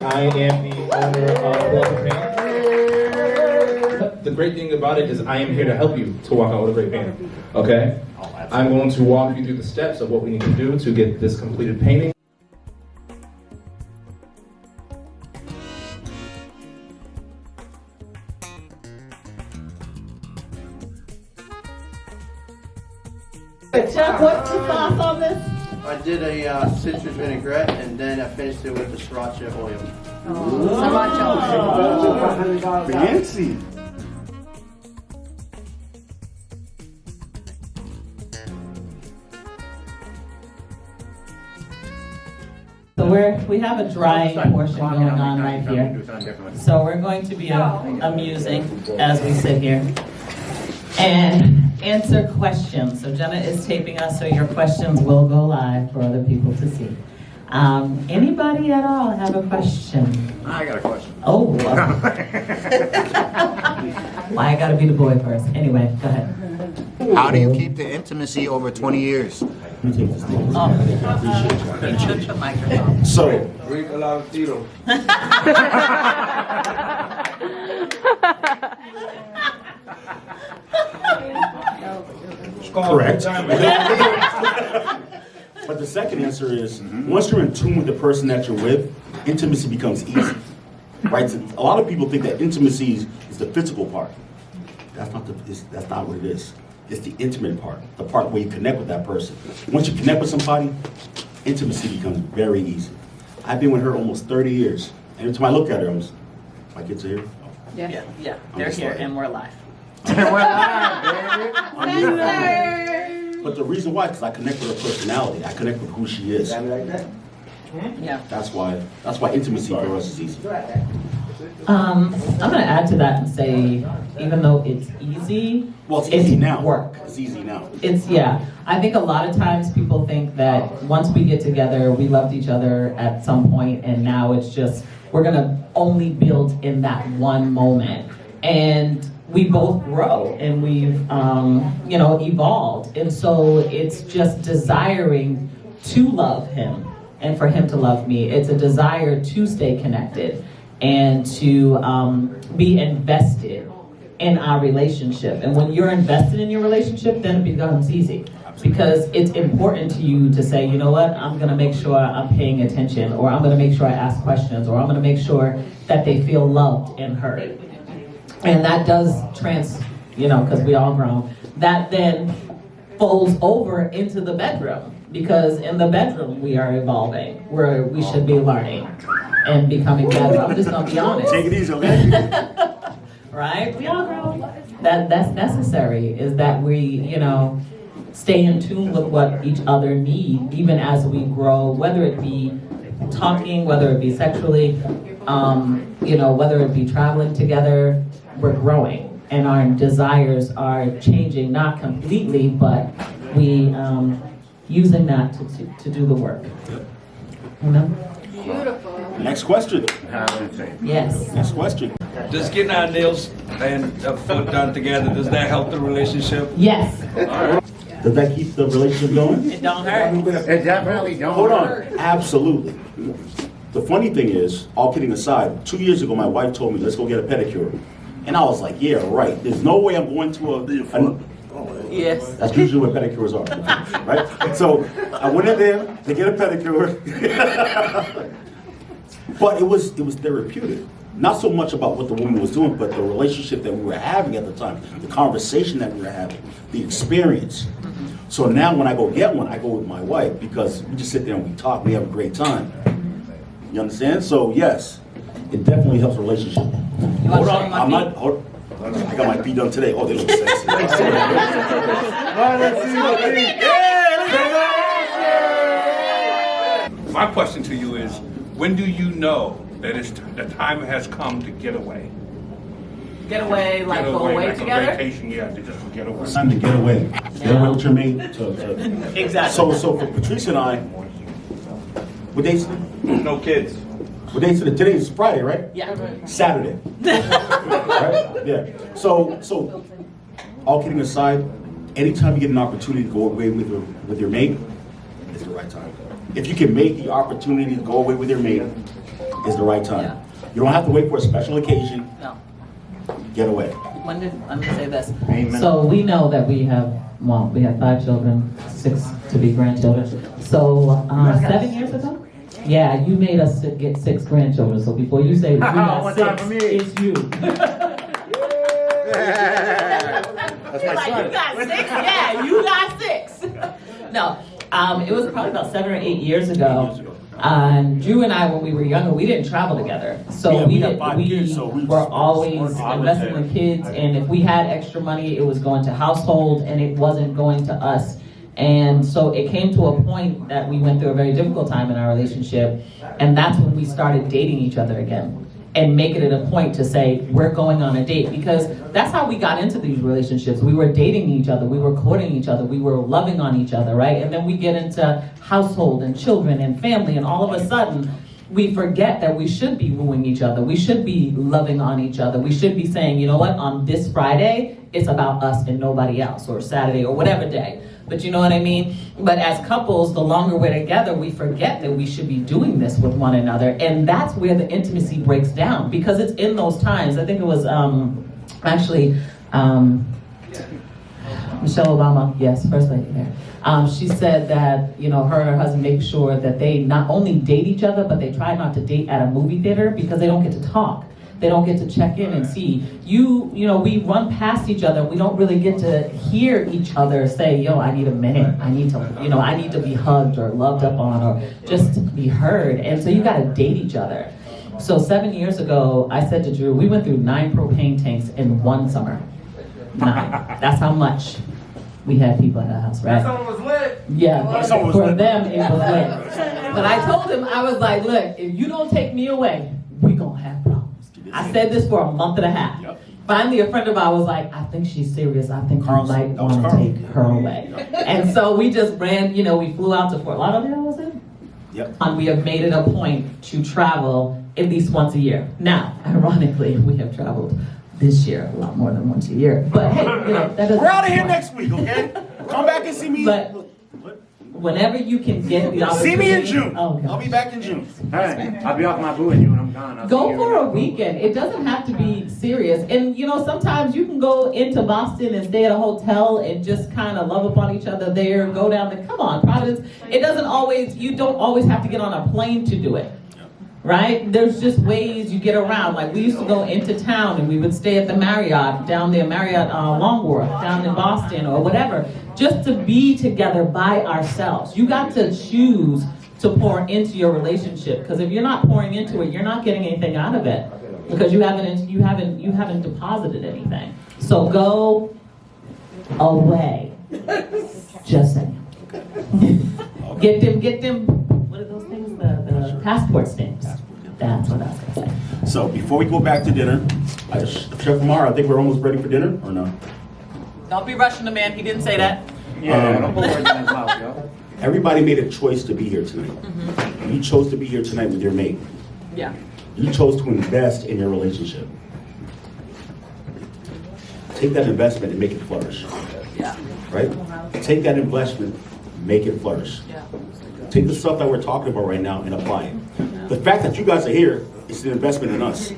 I am the owner of Walker Paint. The great thing about it is I am here to help you to walk out with a great painting, okay? I'm going to walk you through the steps of what we need to do to get this completed painting. Chuck, what's the sauce on this? I did a citrus vinaigrette and then I finished it with the sriracha oil. Sriracha. Fancy. So we have a drying portion going on right here. So we're going to be amusing as we sit here and answer questions. So Jenna is taping us, so your questions will go live for other people to see. Anybody at all have a question? I got a question. Oh, well. Why I gotta be the boy first? Anyway, go ahead. How do you keep the intimacy over 20 years? So, Drink a lot of Tito. correct. But the second answer is, once you're in tune with the person that you're with, intimacy becomes easy. Right? So a lot of people think that intimacy is the physical part. That's not what it is. It's the intimate part, the part where you connect with that person. Once you connect with somebody, intimacy becomes very easy. I've been with her almost 30 years. Every time I look at her, my kids are here. Yeah, they're here and we're live. But the reason why, because I connect with her personality. I connect with who she is. Yeah. That's why intimacy for us is easy. I'm gonna add to that and say, even though it's easy, Well, it's easy now. Work. It's easy now. I think a lot of times people think that once we get together, we loved each other at some point, and now it's just, we're gonna only build in that one moment. And we both grow and we've, evolved. And so it's just desiring to love him and for him to love me. It's a desire to stay connected and to be invested in our relationship. And when you're invested in your relationship, then it becomes easy. Because it's important to you to say, you know what, I'm gonna make sure I'm paying attention, or I'm gonna make sure I ask questions, or I'm gonna make sure that they feel loved and heard. And that does because we all grown, that then folds over into the bedroom. Because in the bedroom, we are evolving, where we should be learning and becoming better. I'm just gonna be honest. Take it easy, okay? Right? We all grow. That's necessary, is that we, stay in tune with what each other need, even as we grow, whether it be talking, whether it be sexually, whether it be traveling together, we're growing. And our desires are changing, not completely, but we using that to do the work. Beautiful. Next question. Yes. Next question. Does getting our nails and foot done together, does that help the relationship? Yes. Does that keep the relationship going? It don't hurt. It definitely don't. Hold on. Absolutely. The funny thing is, all kidding aside, 2 years ago, my wife told me, let's go get a pedicure. And I was like, yeah, right. There's no way I'm going to a Yes. That's usually what pedicures are, right? So I went in there to get a pedicure, but it was therapeutic. Not so much about what the woman was doing, but the relationship that we were having at the time, the conversation that we were having, the experience. So now when I go get one, I go with my wife because we just sit there and we talk. We have a great time. You understand? So yes, it definitely helps a relationship. Hold on, I got my feet done today. Oh, they look sexy. My question to you is, when do you know that the time has come to get away? Get away, go away like together? a vacation, yeah, to just get away. It's time to get away. Get away with your mate. Exactly. So for Patrice and I, what days? No kids. What days? Today is Friday, right? Yeah. Saturday. Right? Yeah. So all kidding aside, anytime you get an opportunity to go away with your mate, it's the right time. if you can make the opportunity to go away with your mate, is the right time. Yeah. You don't have to wait for a special occasion. No. Get away. Let me say this. Amen. So we know that we have 5 children, 6 to be grandchildren. So 7 years ago? Yeah, you made us get 6 grandchildren. So before you say we got One time 6, for me. it's you. That's my Like, son. you got 6? Yeah, you got 6. No, it was probably about 7 or 8 years ago. And Drew and I, when we were younger, we didn't travel together. So Yeah, we had didn't- 5 kids, so we were always I would investing say. in kids. And if we had extra money, it was going to household and it wasn't going to us. And so it came to a point that we went through a very difficult time in our relationship. And that's when we started dating each other again. And making it a point to say, we're going on a date. Because that's how we got into these relationships. We were dating each other, we were courting each other, we were loving on each other, right? And then we get into household and children and family, and all of a sudden, we forget that we should be wooing each other. We should be loving on each other. We should be saying, you know what, on this Friday, it's about us and nobody else, or Saturday, or whatever day. But you know what I mean? But as couples, the longer we're together, we forget that we should be doing this with one another. And that's where the intimacy breaks down, because it's in those times. I think it was Michelle Obama, yes, First Lady there. She said that, you know, her and her husband make sure that they not only date each other, but they try not to date at a movie theater, because they don't get to talk. They don't get to check in and see. You know, we run past each other. We don't really get to hear each other say, yo, I need a minute. I need to be hugged or loved up on, or just to be heard. And so you got to date each other. So 7 years ago, I said to Drew, we went through 9 propane tanks in one summer. 9. That's how much we had people at the house, right? That song was lit. Yeah, Someone was for lit. them it was lit. But I told him, I was like, look, if you don't take me away, we gonna have problems. I said this for a month and a half. Yep. Finally, a friend of mine was like, I think she's serious. I think you Carl's- might that was want to Carl. take her away. And so we just ran, you know, we flew out to Fort Lauderdale, was it? Yep. And we have made it a point to travel at least once a year. Now, ironically, we have traveled this year a lot more than once a year. But hey, you know, that doesn't. We're out of here next week, okay? Come back and see me. But whenever you can get the opportunity. See me in June. Oh, gosh. I'll be back in June. All right, I'll be off my boo in June. I'm gone. I'll see Go you. for a weekend. It doesn't have to be serious. And you know, sometimes you can go into Boston and stay at a hotel and just kind of love upon each other there, go down the, come on, Providence. It doesn't always, you don't always have to get on a plane to do it. Right? There's just ways you get around. Like we used to go into town and we would stay at the Marriott, down there, Marriott Long Wharf, down in Boston or whatever, just to be together by ourselves. You got to choose to pour into your relationship, because if you're not pouring into it, you're not getting anything out of it, because you haven't deposited anything. So go away. Just saying. Get them. What are those things? The passport stamps. That's what I was gonna say. So before we go back to dinner, Chef Amar, I think we're almost ready for dinner, or no? Don't be rushing the man. He didn't say that. Yeah, don't put words in his mouth, yo. Everybody made a choice to be here tonight. Mm-hmm. You chose to be here tonight with your mate. Yeah. You chose to invest in your relationship. Take that investment and make it flourish, Yeah. right? Take that investment, make it flourish. Yeah. Take the stuff that we're talking about right now and apply it. The fact that you guys are here is an investment in us.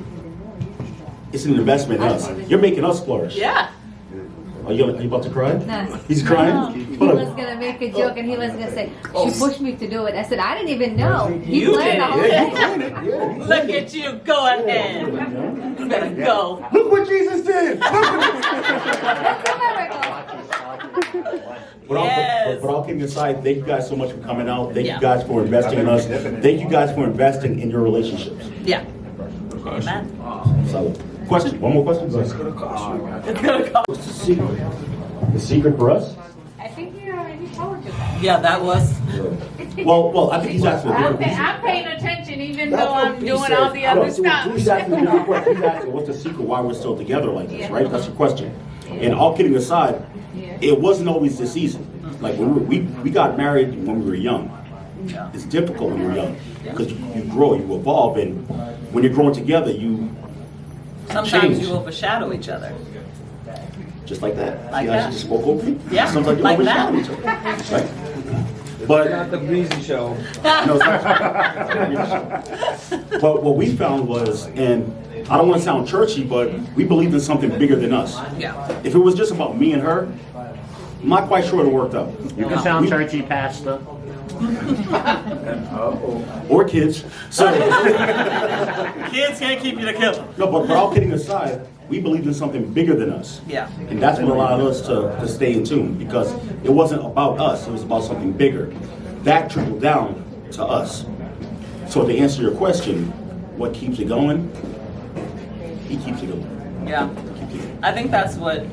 It's an investment in us. You're making us flourish. Yeah. Are you about to cry? No. He's crying? No, he Hold was on. gonna make a joke and he was gonna say, she pushed me to do it. I said, I didn't even know. He You planned did the it. whole Yeah, thing. you're doing it. Yeah. Look at you. Go ahead. You better go. Look what Jesus did! That's a miracle. Yes. But all kidding aside, thank you guys so much for coming out. Thank Yeah. you guys for investing in us. Thank you guys for investing in your relationships. Yeah. Amen. So, question, one more question? Go ahead. It's gonna go. What's the secret? The secret for us? I think you already told you that. Yeah, that was. Well, I think he's asking a I'm, different question. I'm paying attention even That's though what I'm he doing said. all the I know, other so stuff. He's asking a different question. He's asking, what's the secret why we're still together like this, right? That's your question. And all kidding aside, it wasn't always this easy. Like when we got married when we were young. It's difficult when you're young because you grow, you evolve, and when you're growing together, you Sometimes change. you overshadow each other. Just like that. Like See how that. she just spoke over me? Yeah, Sometimes you like overshadow that. each other, right? But Not the breezy show. no, it's not. But what we found was, and I don't want to sound churchy, but we believed in something bigger than us. Yeah. If it was just about me and her, I'm not quite sure it worked out. You can sound churchy, Pastor. Or kids. So Kids can't keep you together. no, but all kidding aside, we believed in something bigger than us. Yeah. And that's what allowed us to stay in tune, because it wasn't about us, it was about something bigger. That trickled down to us. So to answer your question, what keeps it going? He keeps it going. Yeah. I think that's what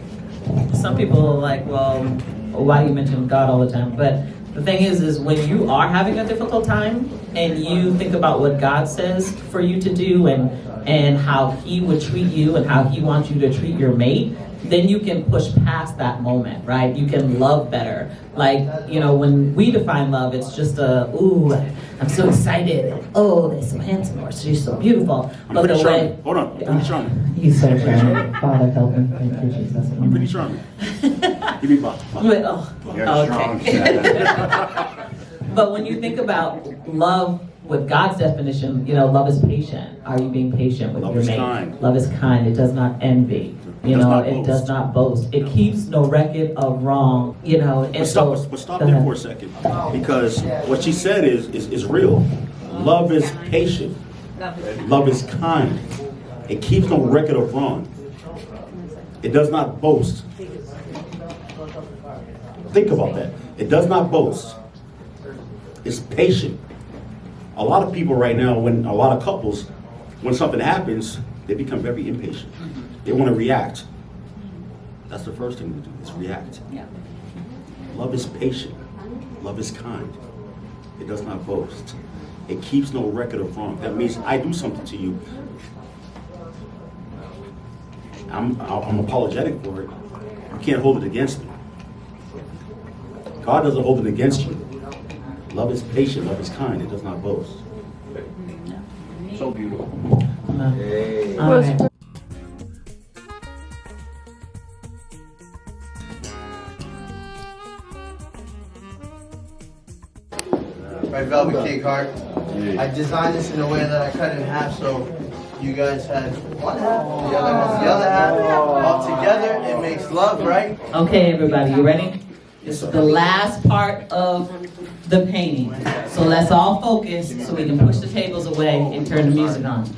some people are like, well, why do you mention God all the time? But the thing is when you are having a difficult time and you think about what God says for you to do and how he would treat you and how he wants you to treat your mate, then you can push past that moment, right? You can love better. Like, you know, when we define love, it's just ooh, I'm so excited. Oh, they're so handsome, or she's so beautiful. I'm But pretty the charming. way, Hold on, I'm pretty charming. He's so charming. Father, help him. Thank you, Jesus. I'm pretty charming. Give me Bob. but, oh, You're okay. But when you think about love with God's definition, you know, love is patient. Are you being patient with Love your is mate? kind. Love is kind. It does not envy. You Does know, not it boast. does not boast. It keeps no record of wrong. You know, and But so. stop Go there ahead. for a second, because what she said is real. Love is patient. Love is kind. It keeps no record of wrong. It does not boast. Think about that. It does not boast. It's patient. A lot of people right now, a lot of couples, when something happens, they become very impatient. They want to react. That's the first thing to do, is react. Yeah. Love is patient. Love is kind. It does not boast. It keeps no record of wrong. That means I do something to you. I'm apologetic for it. You can't hold it against me. God doesn't hold it against you. Love is patient. Love is kind. It does not boast. So beautiful. All right. Right, velvet cake heart. I designed this in a way that I cut it in half so you guys had one half, the other has the other half. All together, it makes love, right? Okay, everybody, you ready? This is the last part of the painting. So let's all focus so we can push the tables away and turn the music on.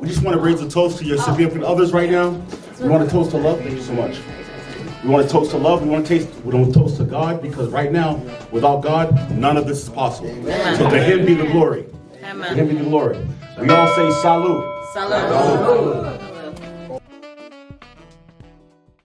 We just want to raise a toast to your significant others right now. We want to toast to love. Thank you so much. We want to toast to love. We want to toast to God, because right now, without God, none of this is possible. So to Him be the glory. To Him be the glory. We all say salud. Salud.